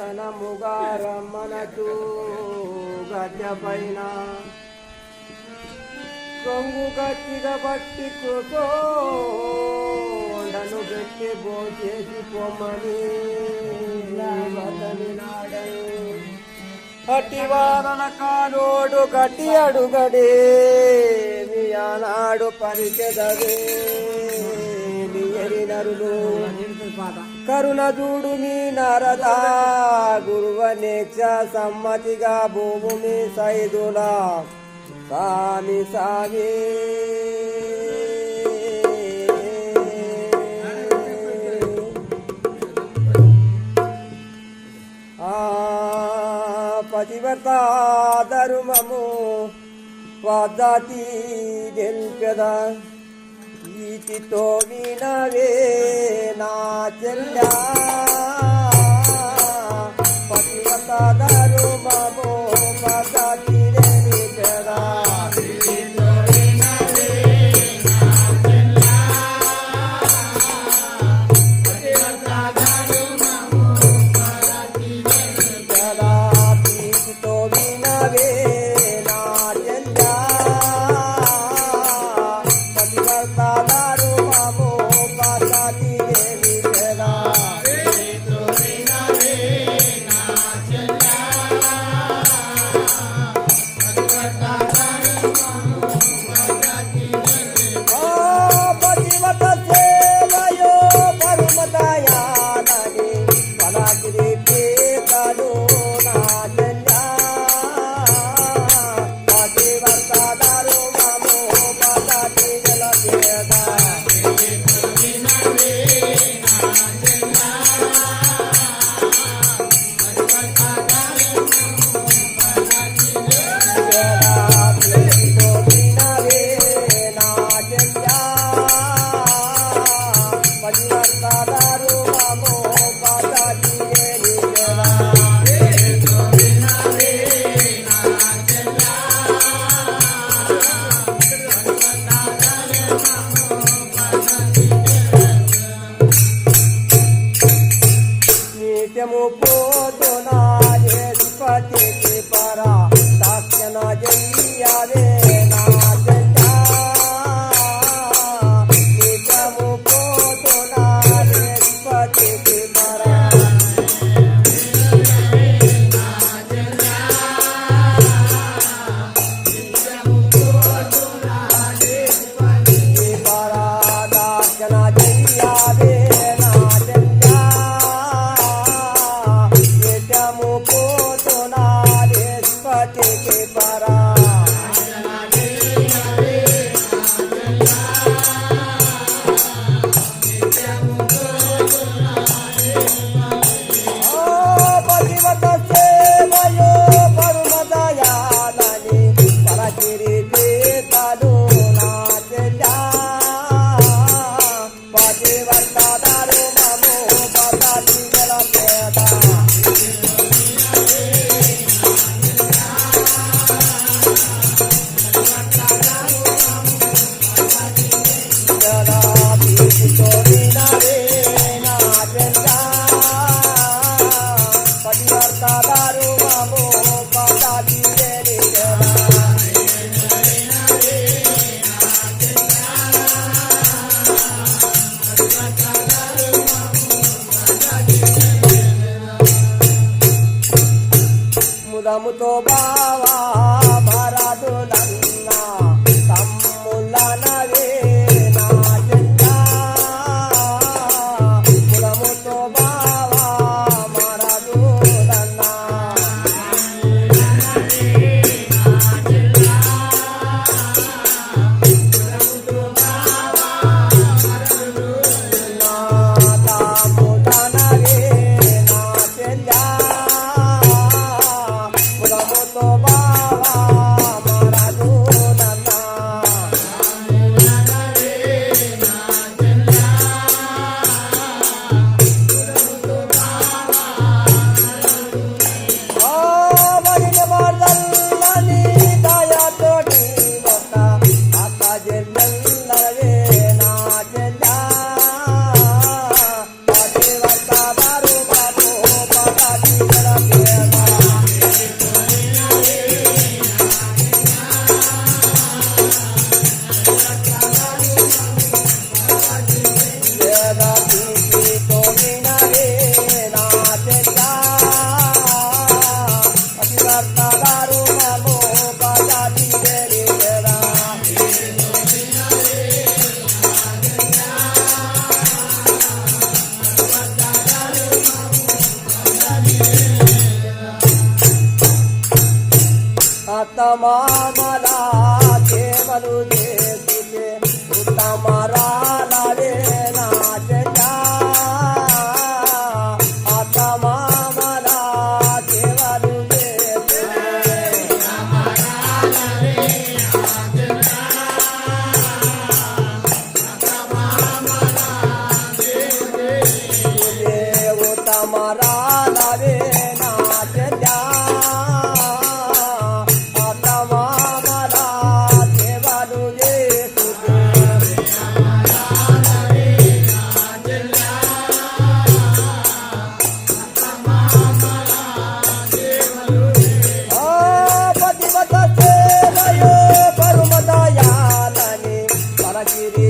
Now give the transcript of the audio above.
ఘనముగా రమ్మనచు గద్దె పైన కొంగు గట్టిగా పట్టి కూతోండను పెట్టి భోజేసి పొమ్మని అట్టివారన కానోడు గట్టి అడుగడే మీ ఆనాడు పరిచెదవే నరులు కరుణ చూడు మీ నరదా గురువనేక్ష సమ్మతిగా భూమి సైదులా సామి సామి పతివ్రత ధర్మము పద్ధతి నిల్పెదా ఈటితో వినవే నా చెల్లా పతివ్రత ధర్మము పద్ధతి నిల్పెదా ముదముతో బావా భరదులన్నా తమ్ములనవే నా చెల్లా ముదముతో బావా భరదులన్నా Baba आत्मा मला केवलू दे तुझे उत्तम रालावे नाचल्या आत्मा मला केवलू दे तुझे उत्तम रालावे नाचल्या आत्मा मला केवलू दे तुझे पतिमत सेवयो परमदयालने परगिरी